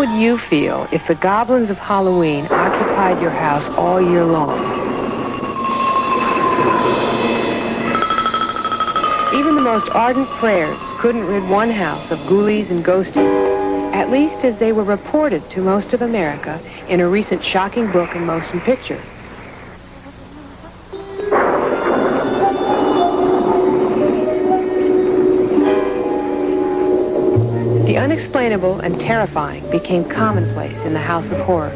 would you feel if the goblins of Halloween occupied your house all year long? Even the most ardent prayers couldn't rid one house of ghoulies and ghosties, at least as they were reported to most of America in a recent shocking book and motion picture. The unexplainable and terrifying became commonplace in the House of Horror.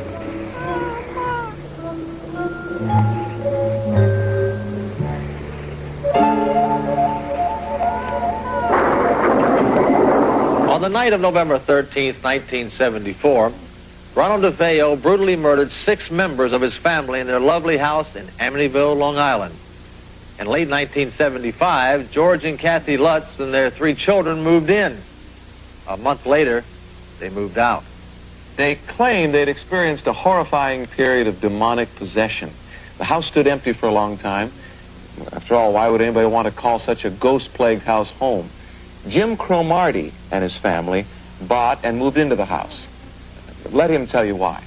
On the night of November 13th, 1974, Ronald DeFeo brutally murdered 6 members of his family in their lovely house in Amityville, Long Island. In late 1975, George and Kathy Lutz and their 3 children moved in. A month later, they moved out. They claimed they'd experienced a horrifying period of demonic possession. The house stood empty for a long time. After all, why would anybody want to call such a ghost-plagued house home? Jim Cromartie and his family bought and moved into the house. Let him tell you why.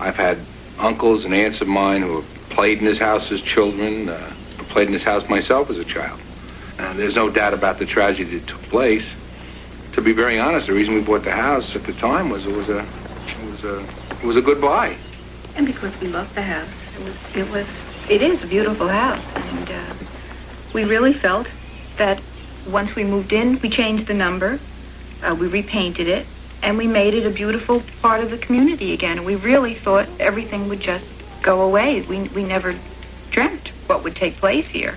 I've had uncles and aunts of mine who have played in this house as children. I played in this house myself as a child. And there's no doubt about the tragedy that took place. To be very honest, the reason we bought the house at the time was it was a good buy. And because we loved the house. It is a beautiful house, and we really felt that once we moved in, we changed the number, we repainted it, and we made it a beautiful part of the community again. And we really thought everything would just go away. We never dreamt what would take place here.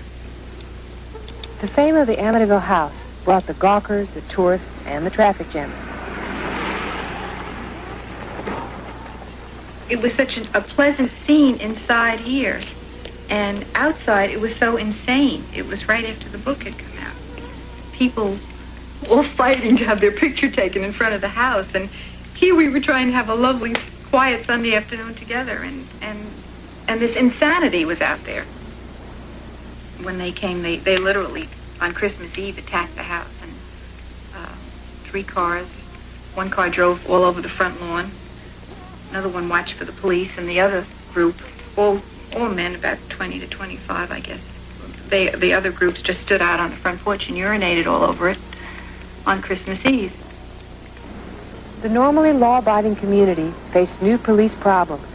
The fame of the Amityville house brought the gawkers, the tourists, and the traffic jammers. It was such a pleasant scene inside here, and outside it was so insane. It was right after the book had come out. People all fighting to have their picture taken in front of the house, and here we were trying to have a lovely, quiet Sunday afternoon together, and this insanity was out there. When they came, they literally, on Christmas Eve, attacked the house, and 3 cars. One car drove all over the front lawn. Another one watched for the police, and the other group, all men, about 20 to 25, I guess. The other groups just stood out on the front porch and urinated all over it on Christmas Eve. The normally law-abiding community faced new police problems.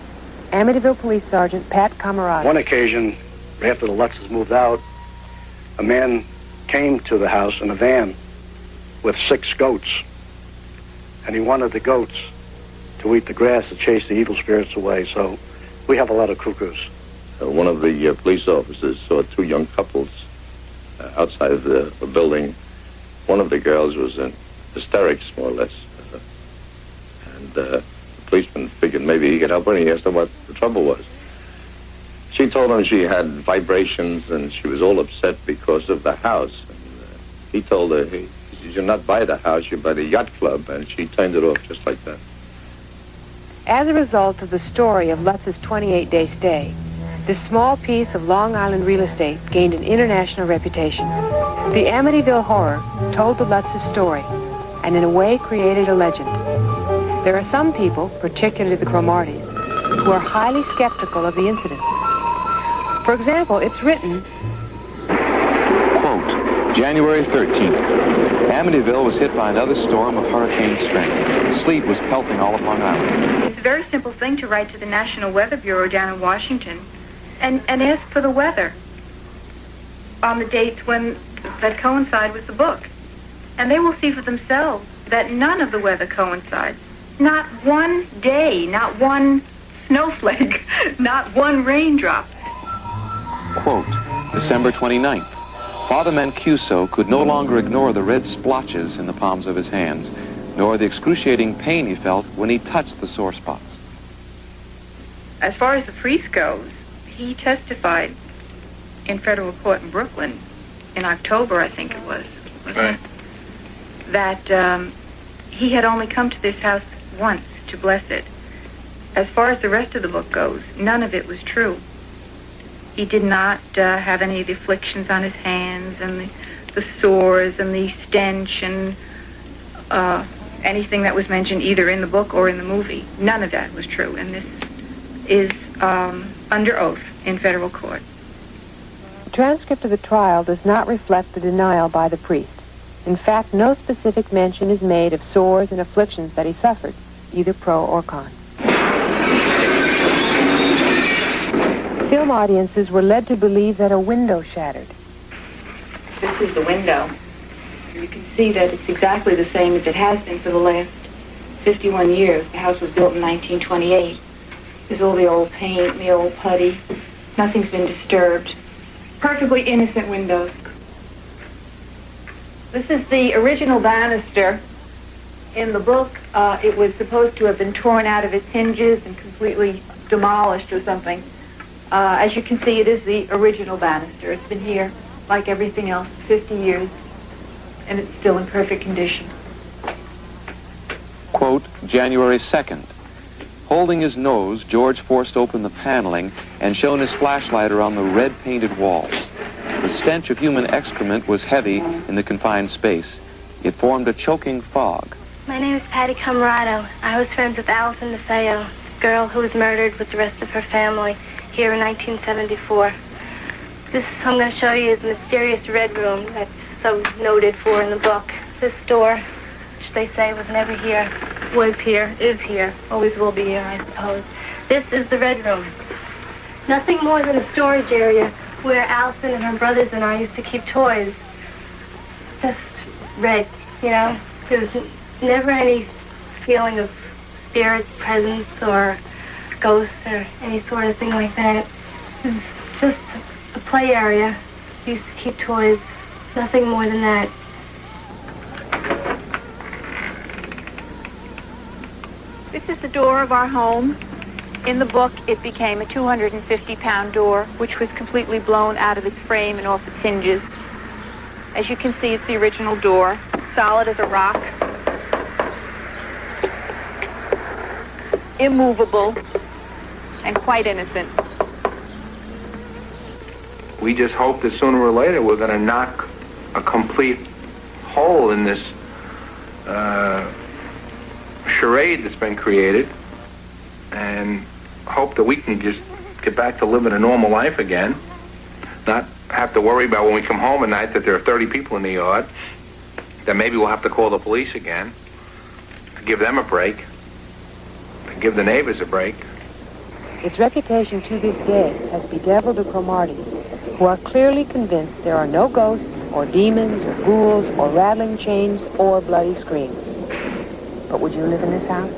Amityville Police Sergeant Pat Camarada. One occasion, after the Lutzes moved out, a man came to the house in a van with 6 goats, and he wanted the goats to eat the grass to chase the evil spirits away. So we have a lot of cuckoos. One of the police officers saw 2 young couples outside of the building. One of the girls was in hysterics, more or less. And the policeman figured maybe he could help her, and he asked her what the trouble was. She told him she had vibrations, and she was all upset because of the house. And he told her, he said, "You're not by the house, you're by the yacht club," and she turned it off just like that. As a result of the story of Lutz's 28-day stay, this small piece of Long Island real estate gained an international reputation. The Amityville Horror told the Lutz's story, and in a way created a legend. There are some people, particularly the Cromarties, who are highly skeptical of the incident. For example, it's written, Quote, January 13th. Amityville was hit by another storm of hurricane strength. Sleet was pelting all of Long Island. It's a very simple thing to write to the National Weather Bureau down in Washington and ask for the weather on the dates that coincide with the book. And they will see for themselves that none of the weather coincides. Not one day, not one snowflake, not one raindrop. Quote, December 29th. Father Mancuso could no longer ignore the red splotches in the palms of his hands, nor the excruciating pain he felt when he touched the sore spots. As far as the priest goes, he testified in federal court in Brooklyn in October, I think it was, Right. that he had only come to this house once to bless it. As far as the rest of the book goes, none of it was true. He did not have any of the afflictions on his hands and the sores and the stench and anything that was mentioned either in the book or in the movie. None of that was true, and this is under oath in federal court. The transcript of the trial does not reflect the denial by the priest. In fact, no specific mention is made of sores and afflictions that he suffered, either pro or con. Film audiences were led to believe that a window shattered. This is the window. You can see that it's exactly the same as it has been for the last 51 years. The house was built in 1928. There's all the old paint, the old putty. Nothing's been disturbed. Perfectly innocent windows. This is the original banister. In the book, it was supposed to have been torn out of its hinges and completely demolished or something. As you can see, it is the original banister. It's been here, like everything else, 50 years, and it's still in perfect condition. Quote, January 2nd. Holding his nose, George forced open the paneling and shone his flashlight around the red-painted walls. The stench of human excrement was heavy in the confined space. It formed a choking fog. My name is Patty Camarado. I was friends with Allison DeFeo, the girl who was murdered with the rest of her family here in 1974. This I'm going to show you is the mysterious red room that's so noted for in the book. This door, which they say was never here, was here, is here, always will be here, I suppose. This is the red room. Nothing more than a storage area where Allison and her brothers and I used to keep toys. Just red, you know? There was never any feeling of spirit presence or ghosts or any sort of thing like that. It was just a play area. We used to keep toys. Nothing more than that. This is the door of our home. In the book, it became a 250-pound door, which was completely blown out of its frame and off its hinges. As you can see, it's the original door, solid as a rock, immovable, and quite innocent. We just hope that sooner or later we're going to knock a complete hole in this charade that's been created, and hope that we can just get back to living a normal life again, not have to worry about when we come home at night that there are 30 people in the yard, that maybe we'll have to call the police again, to give them a break, to give the neighbors a break. Its reputation to this day has bedeviled the Cromartys, who are clearly convinced there are no ghosts or demons or ghouls or rattling chains or bloody screams. But would you live in this house?